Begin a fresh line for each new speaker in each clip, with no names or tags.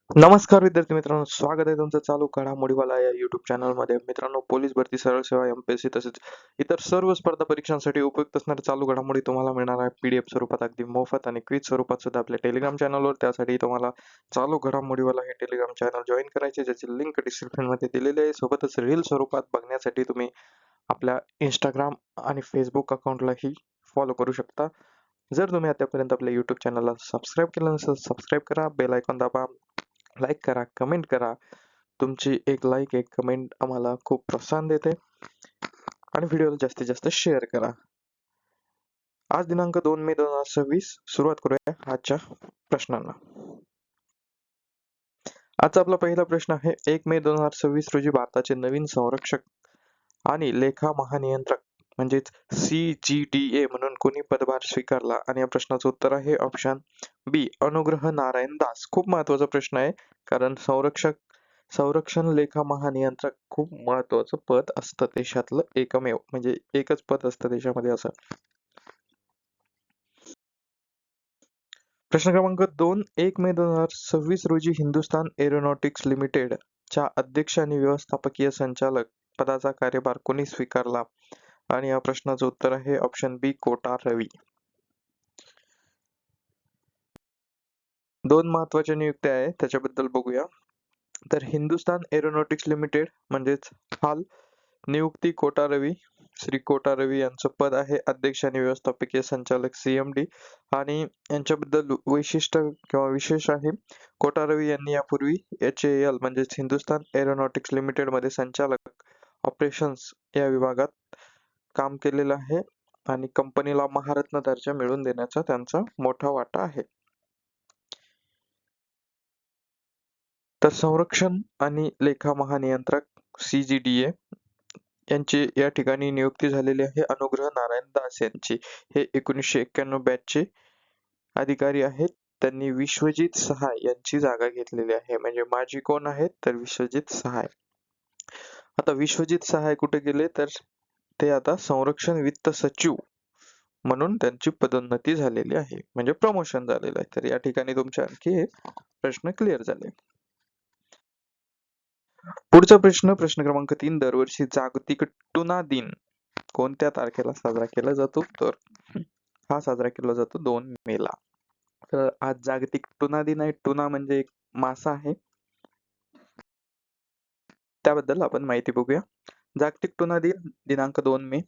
नमस्कार विद्यार्थी मित्रांनो, स्वागत आहे तुमचं चालू घडामोडीवाला या युट्यूब चॅनलमध्ये. मित्रांनो, पोलीस भरती, सरळ सेवा, एमपीएससी तसेच इतर सर्व स्पर्धा परीक्षांसाठी उपयुक्त असणाऱ्या चालू घडामोडी तुम्हाला मिळणार आहे पीडीएफ स्वरूपात, अगदी मोफत आणि क्विज स्वरूपात सुद्धा आपल्या टेलिग्राम चॅनलवर. त्यासाठी तुम्हाला चालू घडामोडीवाला हे टेलिग्राम चॅनल जॉईन करायचे, ज्याची लिंक डिस्क्रिप्शन मध्ये दिलेली आहे. सोबतच रील स्वरूपात बघण्यासाठी तुम्ही आपल्या इंस्टाग्राम आणि फेसबुक अकाउंटलाही फॉलो करू शकता. जर तुम्ही आतापर्यंत आपल्या युट्यूब चॅनलला सबस्क्राईब केलं नसेल, सबस्क्राईब करा, बेल आयकॉन दाबा, लाईक करा, कमेंट करा. तुमची एक लाईक, एक कमेंट आम्हाला खूप प्रोत्साहन देते आणि व्हिडिओला जास्तीत जास्त शेअर करा. आज दिनांक 2 मे 2026. सुरुवात करूया आजच्या प्रश्नांना. आजचा आपला पहिला प्रश्न आहे, 1 मे 2026 रोजी भारताचे नवीन संरक्षक आणि लेखा महानियंत्रक म्हणजेच CGDA म्हणून कोणी पदभार स्वीकारला? आणि या प्रश्नाचं उत्तर आहे ऑप्शन बी, अनुग्रह नारायण दास. खूप महत्वाचा प्रश्न आहे, कारण संरक्षण लेखा महानियंत्रक खूप महत्वाचं पद असतं देशातलं, एकमेव म्हणजे एकच पद असतं देशामध्ये असं. प्रश्न क्रमांक 2, 1 मे 2026 रोजी हिंदुस्तान एरोनॉटिक्स लिमिटेड च्या अध्यक्ष आणि व्यवस्थापकीय संचालक पदाचा कार्यभार कोणी स्वीकारला? आणि या प्रश्नाचं उत्तर आहे ऑप्शन बी, कोटार रवी. दोन महत्वाच्या नियुक्त्या आहे, त्याच्याबद्दल बघूया. तर हिंदुस्तान एरोनॉटिक्स लिमिटेड म्हणजेच हाल नियुक्ती कोटा रवी, श्री कोटा रवी यांचं पद आहे अध्यक्ष आणि व्यवस्थापकीय संचालक CMD. आणि यांच्याबद्दल वैशिष्ट्य किंवा विशेष आहे, कोटा रवी यांनी यापूर्वी HAL म्हणजेच हिंदुस्तान एरोनॉटिक्स लिमिटेड मध्ये संचालक ऑपरेशन्स या विभागात काम केलेलं आहे आणि कंपनीला महारत्न दर्जा मिळवून देण्याचा त्यांचा मोठा वाटा आहे. तर संरक्षण आणि लेखा महानियंत्रक CGDA यांची या ठिकाणी नियुक्ती झालेली आहे अनुग्रह नारायण दास यांची. हे 1991 बॅचचे अधिकारी आहेत. त्यांनी विश्वजित सहाय यांची जागा घेतलेली आहे. म्हणजे माजी कोण आहेत? तर विश्वजित सहाय. आता विश्वजित सहाय कुठे गेले? तर ते आता संरक्षण वित्त सचिव म्हणून त्यांची पदोन्नती झालेली आहे, म्हणजे प्रमोशन झालेलं आहे. तर या ठिकाणी तुमचे आणखी एक प्रश्न क्लिअर झाले. पुढचा प्रश्न, प्रश्न क्रमांक 3, दरवर्षी जागतिक टुना दिन कोणत्या तारखेला साजरा केला जातो? तर हा साजरा केला जातो 2 मे ला. तर आज जागतिक टुना दिन आहे. टुना म्हणजे एक मासा आहे, त्याबद्दल आपण माहिती बघूया. जागतिक टुना दिन दिनांक 2 मे.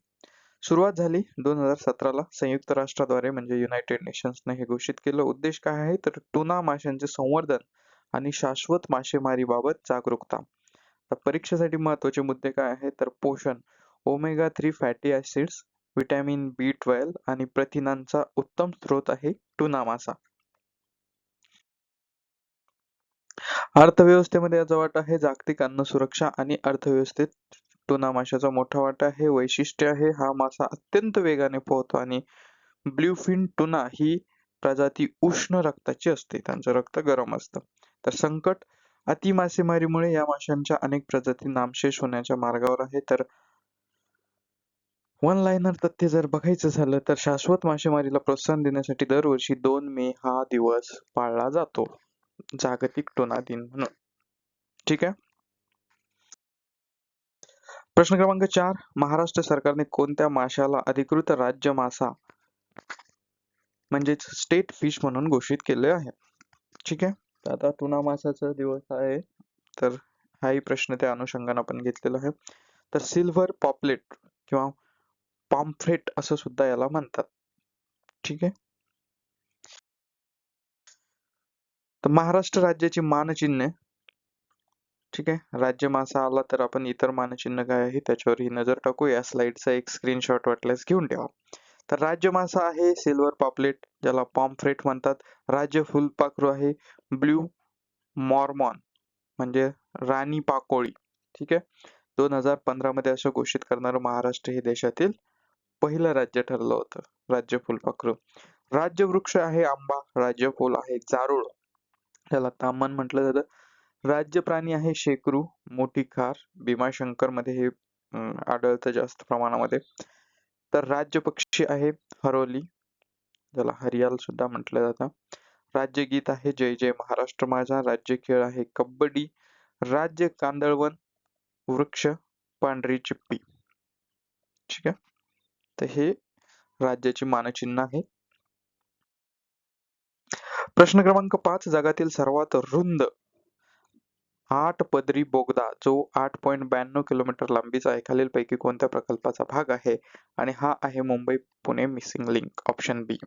सुरुवात झाली 2017 ला संयुक्त राष्ट्राद्वारे, म्हणजे युनायटेड नेशन्सने हे घोषित केलं. उद्देश काय आहे? तर टुना माशांचे संवर्धन आणि शाश्वत मासेमारीबाबत जागरूकता. तर परीक्षेसाठी महत्वाचे मुद्दे काय आहेत? तर पोषण, omega 3 fatty acids, vitamin B12 आणि प्रथिनांचा उत्तम स्रोत आहे टुना मासा. अर्थव्यवस्थेमध्ये याचा वाटा आहे, जागतिक अन्न सुरक्षा आणि अर्थव्यवस्थेत टुना माशाचा मोठा वाटा आहे. वैशिष्ट्य आहे, हा मासा अत्यंत वेगाने पोहतो आणि ब्ल्यूफिन टुना ही प्रजाती उष्ण रक्ताची असते, त्यांचं रक्त गरम असतं. तर संकट, अति मासेमारीमुळे या माशांच्या अनेक प्रजाती नामशेष होण्याच्या मार्गावर आहे. तर वन लाईनर तथ्य जर बघायचं झालं तर शाश्वत मासेमारीला प्रोत्साहन देण्यासाठी दरवर्षी 2 मे हा दिवस पाळला जातो, जागतिक टुना दिन म्हणून. ठीक आहे. प्रश्न क्रमांक 4, महाराष्ट्र सरकारने कोणत्या माशाला अधिकृत राज्य मासा म्हणजेच स्टेट फिश म्हणून घोषित केले आहे? ठीक आहे. तर आता टुना मासाचा दिवस आहे, तर हाही प्रश्न त्या अनुषंगाने आपण घेतलेला आहे. तर सिल्व्हर पॉपलेट किंवा पॉम्फ्रेट असं सुद्धा याला म्हणतात. ठीक आहे. तर महाराष्ट्र राज्याची मानचिन्ह, ठीक आहे, राज्य मासा आला तर आपण इतर मानचिन्ह काय आहे त्याच्यावरही नजर टाकू. या स्लाइडचा एक स्क्रीनशॉट वाटल्यास घेऊन ठेवा. तर राज्य मासा आहे सिल्वर पॉपलेट, ज्याला पॉम्फ्रेट म्हणतात. राज्य फुलपाखरू आहे ब्ल्यू मॉर्मॉन, म्हणजे राणी पाकोळी. ठीक आहे. 2015 मध्ये असं घोषित करणारं महाराष्ट्र हे देशातील पहिलं राज्य ठरलं होतं, राज्य फुलपाखरू. राज्य वृक्ष आहे आंबा, राज्य फुल आहे जारूळ, त्याला तामण म्हटलं जातं. राज्य प्राणी आहे शेकरू, मोठी खार, भीमाशंकर मध्ये हे आढळतं जास्त प्रमाणामध्ये. तर राज्य पक्षी आहे हरोली, ज्याला हरियाल सुद्धा म्हटलं जातं. राज्यगीत आहे जय जय महाराष्ट्र माझा, राज्य खेळ आहे कबड्डी, राज्य कांदळवन वृक्ष पांढरी चिप्पी. ठीक आहे, तर हे राज्याची मानचिन्ह आहे. प्रश्न क्रमांक 5, जगातील सर्वात रुंद 8 पदरी बोगदा जो 8.92 किलोमीटर लांबीचा आहे खालीलपैकी कोणत्या प्रकल्पाचा भाग आहे? आणि हा आहे Mumbai Pune missing link, option B.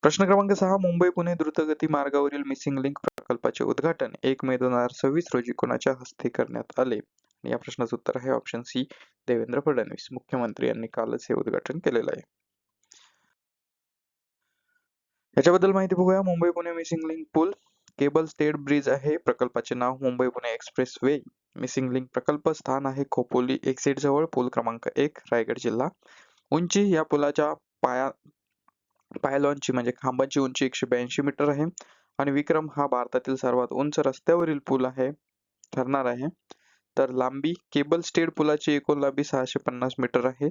प्रश्न क्रमांक 6, मुंबई पुणे द्रुतगती मार्गावरील मिसिंग लिंक प्रकल्पाचे उद्घाटन 1 मे 2026 रोजी कोणाच्या हस्ते करण्यात आले? आणि या प्रश्नाचं उत्तर आहे ऑप्शन सी, देवेंद्र फडणवीस, मुख्यमंत्री यांनी कालच हे उद्घाटन केलेलं आहे. याच्याबद्दल माहिती बघूया. मुंबई पुणे मिसिंग लिंक पूल केबल स्टेड ब्रिज आहे. प्रकल्पाचे नाव Mumbai Pune expressway. Missing link प्रकल्प स्थान आहे खोपोली एक्झिट जवळ. पूल क्रमांक 1, रायगड जिल्हा. उंची या पुलाच्या पायलॉनची म्हणजे खांबाची उंची 182 मीटर आहे आणि विक्रम हा भारतातील सर्वात उंच रस्त्यावरील पूल आहे ठरणार आहे. तर लांबी केबल स्टेड पुलाची एकूण लांबी 650 मीटर आहे.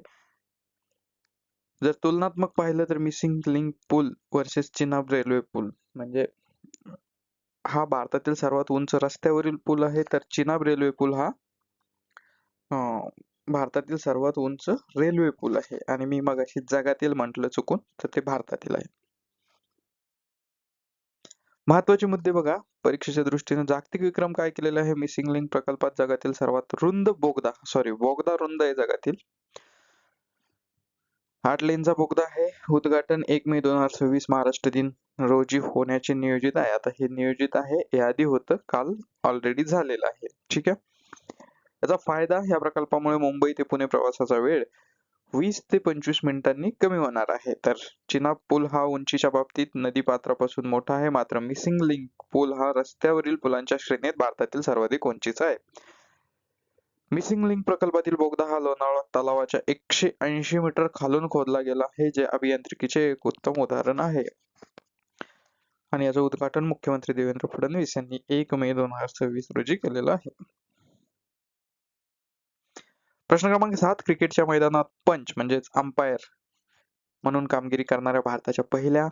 जर तुलनात्मक पाहिलं तर मिसिंग लिंक पूल वर्सेस चिनाब रेल्वे पूल म्हणजे हा भारतातील सर्वात उंच रस्त्यावरील पूल आहे, तर चिनाब रेल्वे पूल हा भारतातील सर्वात उंच रेल्वे पूल आहे. आणि मी मगाशी जगातील म्हटलं चुकून, तर ते भारतातील आहे. महत्वाचे मुद्दे बघा परीक्षेच्या दृष्टीने. जागतिक विक्रम काय केलेला आहे मिसिंग लिंक प्रकल्पात? जगातील सर्वात रुंद बोगदा बोगदा रुंद आहे जगातील. 8 लेनचा बोगदा आहे. उद्घाटन 1 मे 2026 महाराष्ट्र दिन रोजी होण्याचे नियोजित आहे. आता हे नियोजित आहे, याआधी होतं, काल ऑलरेडी झालेलं आहे. ठीक आहे. याचा फायदा, या प्रकल्पामुळे मुंबई ते पुणे प्रवासाचा वेळ 20 ते 25 मिनिटांनी कमी होणार आहे. तर चिनाब पूल हा उंचीच्या बाबतीत नदी पात्रापासून मोठा आहे, मात्र मिसिंग लिंक पूल हा रस्त्यावरील पुलांच्या श्रेणीत भारतातील सर्वाधिक उंचीचा आहे. मिसिंग लिंक प्रकल्पातील बोगदा हा लोणावळा तलावाच्या 180 मीटर खालून खोदला गेला आहे, जे अभियांत्रिकीचे एक उत्तम उदाहरण आहे. आणि याचं उद्घाटन मुख्यमंत्री देवेंद्र फडणवीस यांनी 1 मे 2026 रोजी केलेलं आहे. प्रश्न क्रमांक 7, क्रिकेटच्या मैदानात पंच म्हणजेच अंपायर म्हणून कामगिरी करणाऱ्या भारताच्या पहिल्या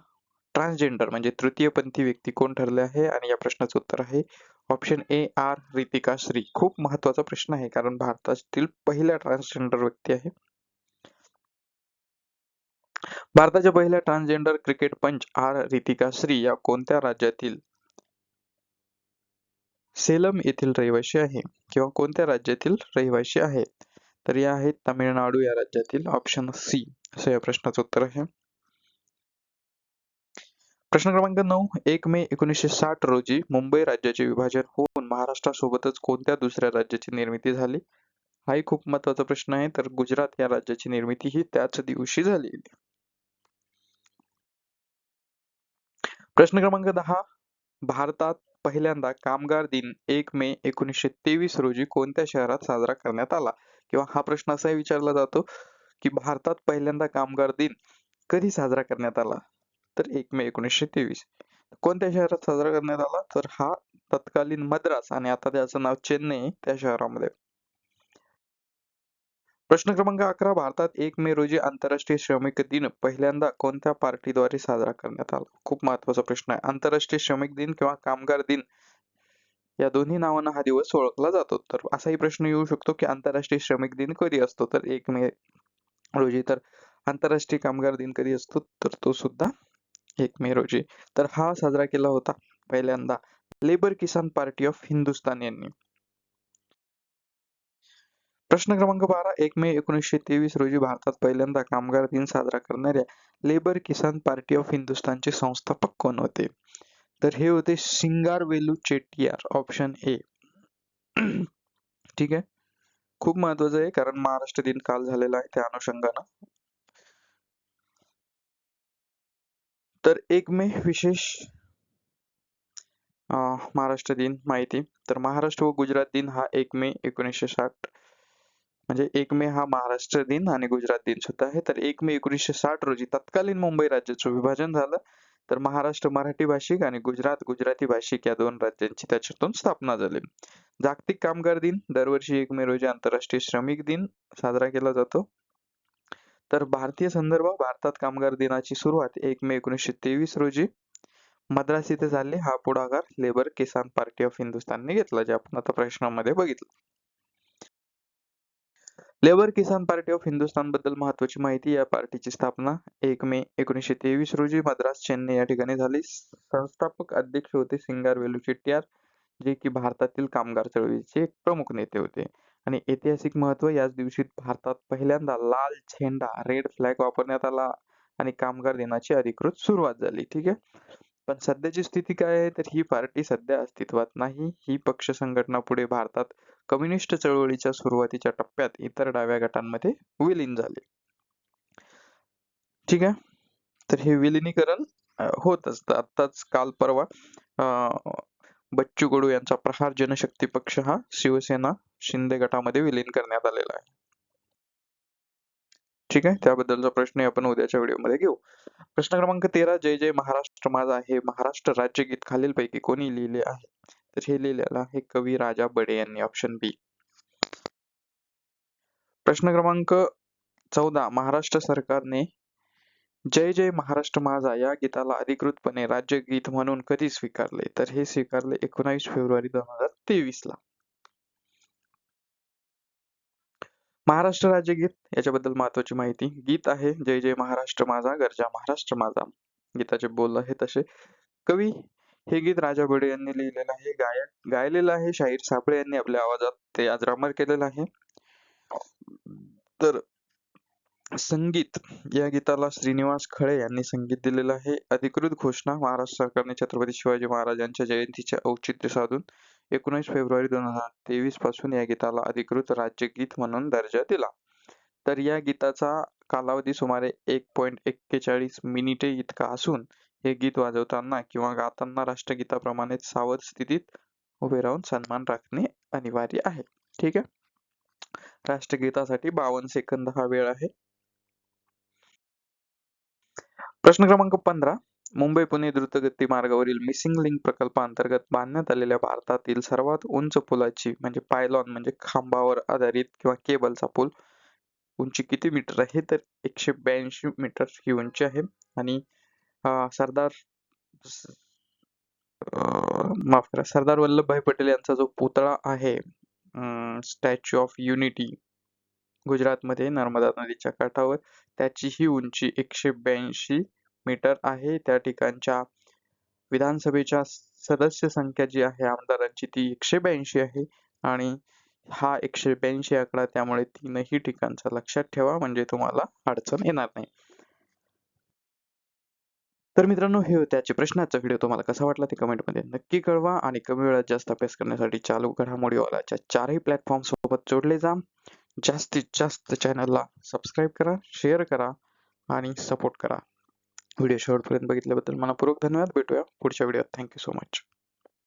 ट्रान्सजेंडर म्हणजे तृतीयपंथी व्यक्ती कोण ठरले आहे? आणि या प्रश्नाचं उत्तर आहे option A, R Ritika Shri. खूप महत्वाचा प्रश्न आहे कारण भारतातील पहिल्या ट्रान्सजेंडर व्यक्ती आहे. भारताच्या पहिल्या ट्रान्सजेंडर क्रिकेट पंच आर रितिका श्री या कोणत्या राज्यातील सेलम येथील रहिवासी आहे किंवा कोणत्या राज्यातील रहिवासी आहे? तर या आहेत तामिळनाडू या राज्यातील, ऑप्शन सी असं या प्रश्नाचं उत्तर आहे. प्रश्न क्रमांक 9, 1 मे 1960 रोजी मुंबई राज्याचे विभाजन होऊन महाराष्ट्रासोबतच कोणत्या दुसऱ्या राज्याची निर्मिती झाली? हाही खूप महत्वाचा प्रश्न आहे. तर गुजरात या राज्याची निर्मिती ही त्याच दिवशी झाली. प्रश्न क्रमांक 10, भारतात पहिल्यांदा कामगार दिन 1 मे 1923 रोजी कोणत्या शहरात साजरा करण्यात आला? किंवा हा प्रश्न असाही विचारला जातो की भारतात पहिल्यांदा कामगार दिन कधी साजरा करण्यात आला? तर 1 मे 1923. कोणत्या शहरात साजरा करण्यात आला? तर हा तत्कालीन मद्रास आणि आता त्याचं नाव चेन्नई त्या शहरामध्ये. प्रश्न क्रमांक 11, भारतात 1 मे रोजी आंतरराष्ट्रीय श्रमिक दिन पहिल्यांदा कोणत्या पार्टीद्वारे साजरा करण्यात आला? खूप महत्वाचा प्रश्न आहे. आंतरराष्ट्रीय श्रमिक दिन किंवा कामगार दिन या दोन्ही नावानं हा दिवस ओळखला जातो. तर असाही प्रश्न येऊ शकतो की आंतरराष्ट्रीय श्रमिक दिन कधी असतो? तर 1 मे रोजी. तर आंतरराष्ट्रीय कामगार दिन कधी असतो? तर तो सुद्धा 1 मे रोजी. तर हा साजरा केला होता पहिल्यांदा labour Kisan party of Hindustan यांनी. प्रश्न क्रमांक 12, 1 मे 1923 रोजी भारतात पहिल्यांदा कामगार दिन साजरा करणाऱ्या लेबर किसान पार्टी ऑफ हिंदुस्थानचे संस्थापक कोण होते? तर हे होते सिंगारवेलू चेट्टियार, ऑप्शन ए. ठीक आहे, खूप महत्वाचं आहे कारण महाराष्ट्र दिन काल झालेला आहे त्या अनुषंगानं. तर 1 मे विशेष महाराष्ट्र दिन माहिती. तर महाराष्ट्र व गुजरात दिन हा 1 मे 1960 म्हणजे 1 मे हा महाराष्ट्र दिन आणि गुजरात दिन सुद्धा आहे. तर 1 मे 1960 रोजी तत्कालीन मुंबई राज्याचं विभाजन झालं. तर महाराष्ट्र मराठी भाषिक आणि गुजरात गुजराती भाषिक या दोन राज्यांची त्याच्यातून स्थापना झाली. जागतिक कामगार दिन दरवर्षी 1 मे रोजी आंतरराष्ट्रीय श्रमिक दिन साजरा केला जातो. तर भारतीय संदर्भ भारतात कामगार दिनाची सुरुवात 1 मे 1923 रोजी मद्रास इथे झाली. हा पुढाकार लेबर किसान पार्टी ऑफ हिंदुस्थानने घेतला, जे आपण आता प्रश्नामध्ये बघितलं. Labour Kisan party of Hindustan बद्दल महत्वाची माहिती. या पार्टीची स्थापना 1 मे 1923 रोजी मद्रास, चेन्नई या ठिकाणी झाली. संस्थापक अध्यक्ष होते सिंगारवेलू चेट्टियार, जे की भारतातील कामगार चळवळीचे एक प्रमुख नेते होते. आणि ऐतिहासिक महत्त्व, याच दिवशी भारतात पहिल्यांदा लाल झेंडा रेड फ्लॅग वापरण्यात आला आणि कामगार दिनाची अधिकृत सुरुवात झाली. ठीक आहे. पण सध्याची स्थिती काय आहे, तर ही पार्टी सध्या अस्तित्वात नाही. ही पक्ष संघटना पुढे भारतात कम्युनिस्ट चळवळीच्या सुरुवातीच्या टप्प्यात इतर डाव्या गटांमध्ये विलीन झाली. ठीक आहे. तर हे विलिनीकरण होत असतं. आत्ताच काल परवा बच्चू कडू यांचा प्रहार जनशक्ती पक्ष हा शिवसेना शिंदे गटामध्ये विलीन करण्यात आलेला आहे. ठीक आहे. त्याबद्दलचा प्रश्न आपण उद्याच्या व्हिडिओमध्ये घेऊ. प्रश्न क्रमांक 13, जय जय महाराष्ट्र माझा हे महाराष्ट्र राज्यगीत खालीलपैकी कोणी लिहिले आहे? तर हे लिहिलेलं आहे कवी राजा बडे यांनी, ऑप्शन बी. प्रश्न क्रमांक 14, महाराष्ट्र सरकारने जय जय महाराष्ट्र माझा या गीताला अधिकृतपणे राज्यगीत म्हणून कधी स्वीकारले? तर हे स्वीकारले 19 फेब्रुवारी 2023 ला. महाराष्ट्र राज्यगीत याच्याबद्दल महत्वाची माहिती. गीत आहे जय जय महाराष्ट्र माझा गर्जा महाराष्ट्र माझा. गीताचे बोल आहे तसे. कवी हे गीत राजा बडे यांनी लिहिलेलं आहे. गायक गायलेलं आहे शाहीर साबळे यांनी आपल्या आवाजात ते अजरामर केलेलं आहे. तर संगीत, या गीताला श्रीनिवास खळे यांनी संगीत दिलेलं आहे. अधिकृत घोषणा, महाराष्ट्र सरकारने छत्रपती शिवाजी महाराजांच्या जयंतीचे औचित्य साधून 19 फेब्रुवारी 2023 पासून या गीताला अधिकृत राज्यगीत म्हणून दर्जा दिला. तर या गीताचा कालावधी सुमारे 1.41 मिनिटे इतका असून हे गीत वाजवताना किंवा गाताना राष्ट्रगीताप्रमाणेच सावध स्थितीत उभे राहून सन्मान राखणे अनिवार्य आहे. ठीक आहे. राष्ट्रगीतासाठी 52 सेकंद हा वेळ आहे. प्रश्न क्रमांक 15, मुंबई पुणे द्रुतगती मार्गावरील मिसिंग लिंक प्रकल्पाअंतर्गत बांधण्यात आलेल्या भारतातील सर्वात उंच पुलाची म्हणजे पायलॉन म्हणजे खांबावर आधारित किंवा केबलचा पूल उंची किती मीटर आहे? तर 182 मीटर ही उंची आहे. आणि सरदार माफ करा, सरदार वल्लभभाई पटेल यांचा जो पुतळा आहे, स्टॅच्यू ऑफ युनिटी, गुजरातमध्ये नर्मदा नदीच्या काठावर, त्याची ही उंची 182 मीटर आहे. त्या ठिकाणच्या विधानसभेच्या सदस्य संख्या जी आहे आमदारांची ती 182 आहे. आणि हा 182 आकडा त्यामुळे तीनही ठिकाणचा लक्षात ठेवा, म्हणजे तुम्हाला अडचण येणार नाही. तर मित्रांनो, हे होते आजचे प्रश्न. आजचा व्हिडिओ तुम्हाला कसा वाटला ते कमेंटमध्ये नक्की कळवा. आणि कमी वेळात जास्त अभ्यास करण्यासाठी चालू घडामोडीवालाच्या चारही प्लॅटफॉर्म सोबत जोडले जा. जास्तीत जास्त चॅनलला सबस्क्राईब करा, शेअर करा आणि सपोर्ट करा. व्हिडिओ शेवटपर्यंत बघितल्याबद्दल मनपूर्वक धन्यवाद. भेटूया पुढच्या व्हिडिओत. Thank you so much.